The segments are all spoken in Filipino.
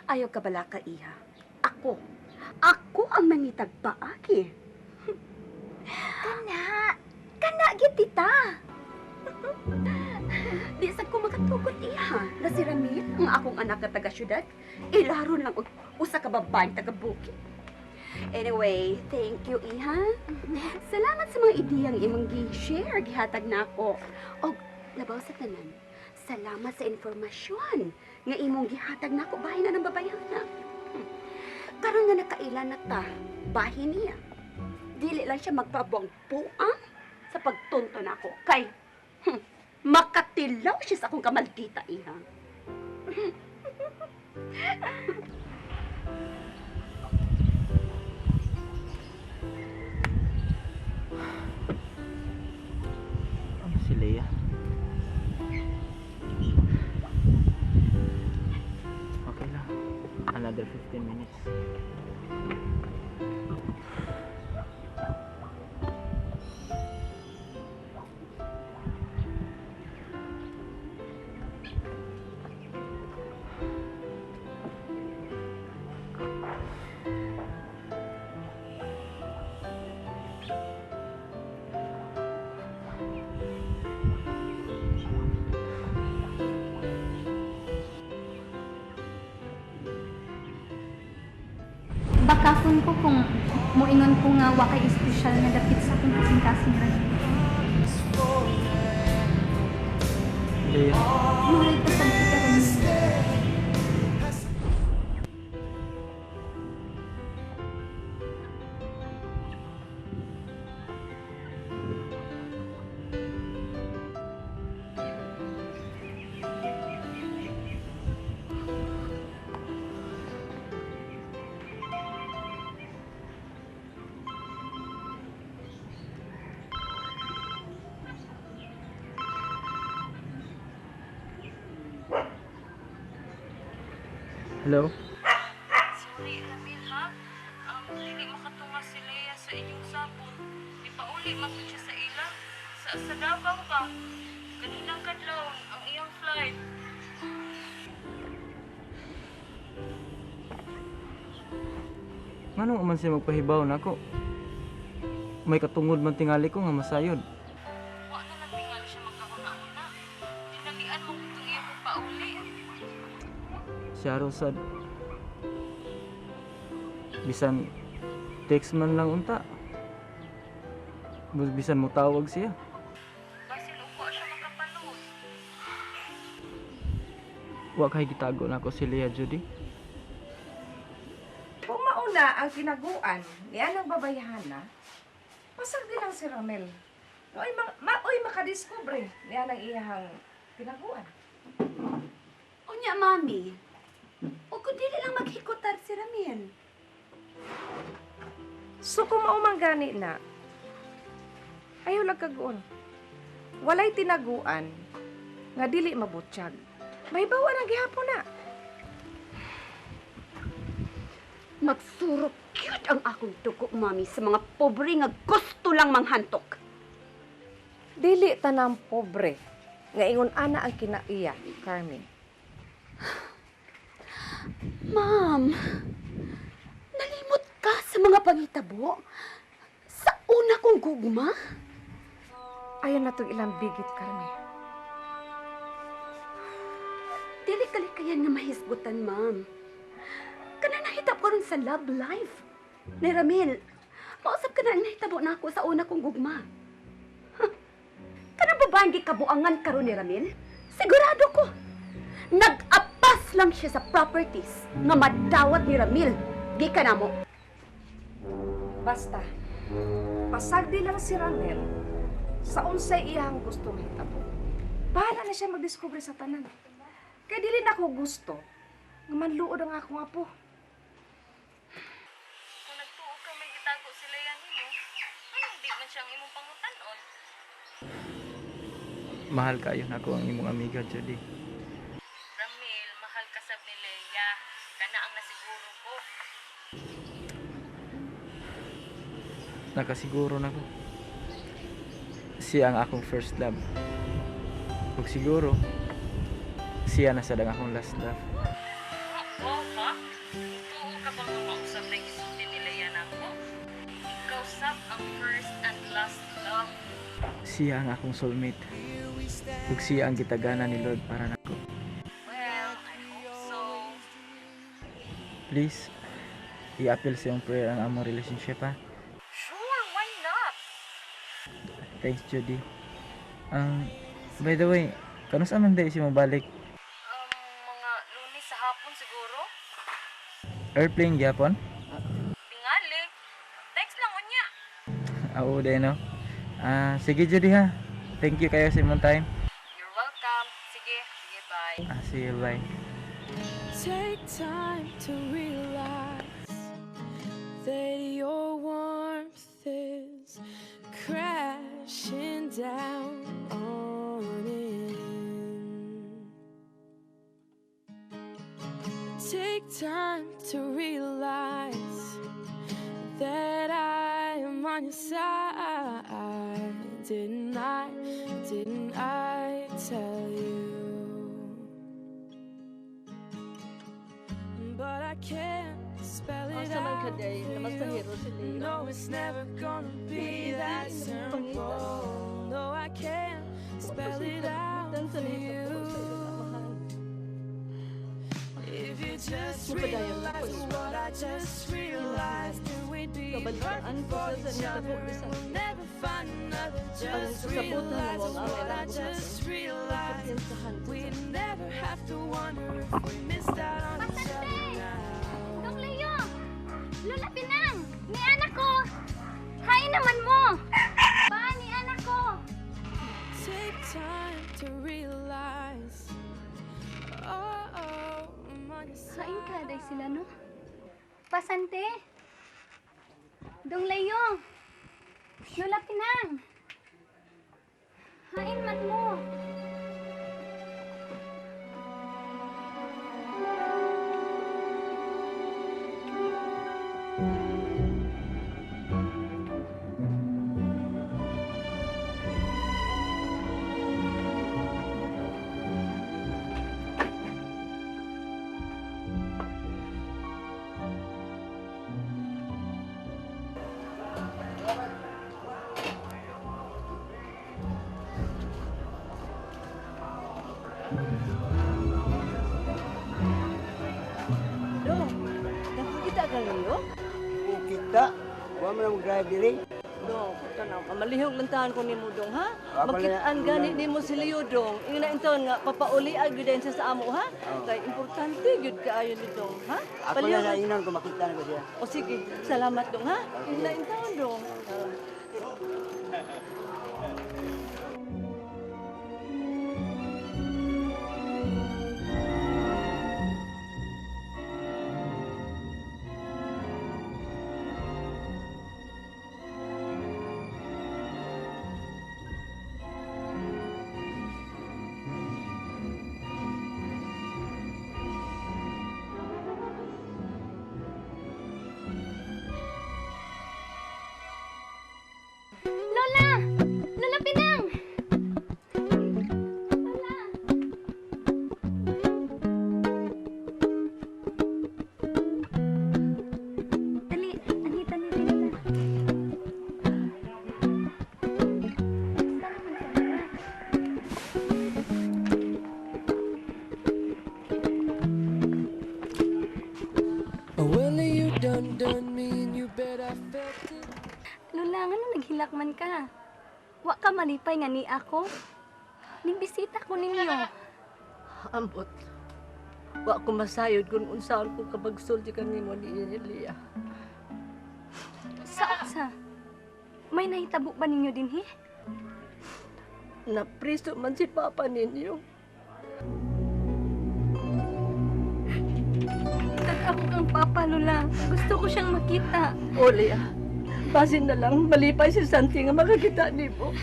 Ayaw ka bala ka, iha. Ako. Ako ang mangitag paagi. Kana! Kana, gitita! Di sa ko makatugot, iha. Na si Ramil, ang akong anak na taga-syudad, ilaron lang usa ka babaeng taga-bukid. Anyway, thank you, iha. Salamat sa mga ideyang imong gi-share, gihatag na ako. O, labaw sa tanan, salamat sa informasyon nga imong gihatag na ako bahin na ng babayana. Karon nga nakailan na ta, bahin niya. Dili lang siya magpabuang-buang sa pagtunto na ako. Kay, makatilaw siya sa akong kamaldita, iha. Ano si Leia? Okay lang. Another 15 minutes. Bakafon ko kung moingon ko nga wakay espesyal nga dapit sa akong kasing-kasing rin. Leia? Muray ko sa kita rin. Hello? Sorry, Ramil, ha? Dili makatunga si Leia sa inyong sapon. Ipauli masud siya sa ila. Sa Davao ba? Kaninang kadlaw ang iyang flight. Ngano man siya magpahibaw na ako? May katungod man tingali ko nga masayod. Wa na lang tingali siya magkahuna-una. Tinalian mo itong iyang pauli. Siya raw sad. Bisan text man lang unta. Bisan mo tawag siya. Basin upo siya makapanood. Wa kay gitago na ako si Leia Judy. Kung mauna ang kinaguan, niya ang babayhana, pasag din lang si Ramel. Oy, makadiskubre niya ang iyahang kinaguan. Unya, mami. O kung dili lang maghikutar si Ramil. So kung maumang gani na, ayaw lang kaguon. Walay tinaguan, nga dili mabutsyag. May bawa na gihapon na. Magsurok cute ang akong tuko, mami, sa mga pobre nga gusto lang manghantok. Dili tanang pobre, nga ingon ana ang kinaiya, Carmen. Ma'am, nalimot ka sa mga pangitabo? Sa una kong gugma? Ayaw na itong ilang bigit, Carmen. Dili kalikayan nga mahisgutan, ma'am. Kana nahitap ko rin sa love life. Ni Ramil, mausap ka na ang nahitabo na ako sa una kong gugma. Huh. Kanang babaeng gikabuangan karon ni Ramil? Sigurado ko. Nag-apas lang siya sa properties nga madawat ni Ramil. Di ka na mo. Basta, pasagdi lang si Ramel sa unsay iyang gusto mahitabo. Bahala na siya magdiskubre sa tanan. Kaya dili na ako gusto nga manluod ang akong apo. Kung nagtuo ka may gitago si Leia ninyo, ano di man siyang imong pangutanon? Mahal kayo na ako ang imong amiga Judy. Ramil, mahal ka sab ni Leia. Kana ang nasiguro ko. Nakasiguro na ko. Siya ang akong first love. Ug siguro siya na sad ang akong last love. Wow, ha? siya ang akong soulmate. Ug siya ang gitagana ni Lord para nako. Well, I hope so. Please, i-appeal sa iyong prayer ang among relationship ha. Sure, why not? Thanks, Judy. By the way, kanusa man day siya mabalik? Mga Lunes sa hapon siguro? Airplane gyapon? Tingali. Text lang unya. Oo, day no. Sige Judy ha. Thank you kayo sa imong time. You're welcome. Sige, sige, bye. See you, bye. Take time to realize that your warmth is crashing down on in. Take time to realize that I am on your side. Didn't I tell you? But I can't spell it out. No, it's never gonna be that simple. No, I can't spell it out for you. If you just realize what I just realized, then we'd be perfect for each other. We'll never find another. Just realize what I just realized. We'd never have to wonder if we missed out on each other now. Dong Leo! Lola Pinang! Ni anak ko! Hain naman mo! Pa, ni anak ko! Take time to realize. Oh, I'm on your side. Hain ka, day sila, no? Pasante! Dong Leo! Lola Pinang! Hain man mo! Kita, wa man mo drive diri. Dong, kana malihog lantahan ko nimo dong ha. Apa Makitaan na- gani nimo si Leo dong. Ingna inton nga papauli ag gyud siya sa amo ha. Kay importante gyud kaayo ni dong ha. Ako na sa inon ko makita na ko siya. O sige, salamat dong ha. Ingna inton dong. Lola! Lola Pinang! Lola! Dali, andito ni Lola. Oh, well, you done me and you bet I felt it. Lola, nga nung naghilakman ka. Wa ka malipay nga ni ako. Nigbisita ko ninyo. Ambot. Wa ko masayod kung unsaon ko kabagsol di kanimo ni Elia. Sa? May nahitabo ba ninyo din, he? Napriso man si papa ninyo. Ako kang papa, Lola. Gusto ko siyang makita. O Lea, basin na lang malipay si Santi nga makakita nimo.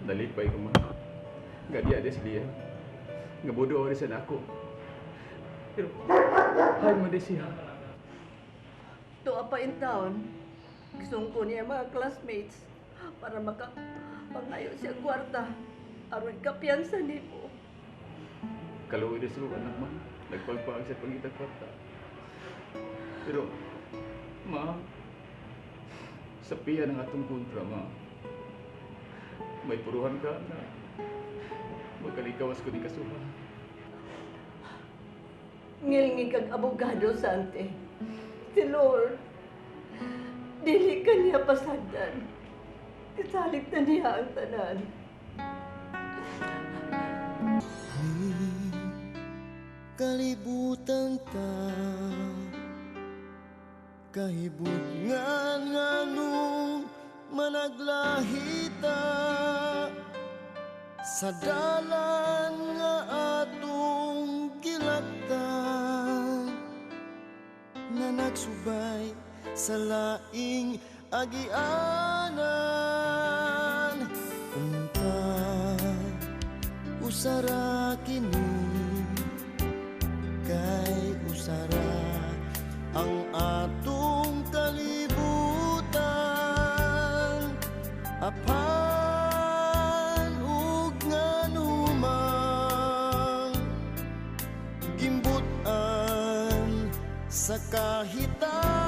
Nalipay ko man. Gadi ada siya. Nga bodoh rin sa ako. Pero, hay mo di siya. Tuwa pa in town. Gusto ko niya mga classmates para makapangayo siya kwarta. Aron kapiyansa nimo. Kaluwi rin sa anak man. Nagpagpaag sa pangita kwarta. Pero, ma, sapihan ang atong kontra nga. May puruhan ka na magkalikawas ko di kasuhan. Ngilngi kag abogado, Sante. Si Lord, dili ka niya pasagdan. Kasalit na niya ang tanan. Kalibutan ta kahibut nga nung managlahita sa dalan nga atong gilaktan na nagsubay sa laing agianan. Unta usara kini kay usara ang atong kalibutan. Apan ug nganumang gimbutan sa kahitan.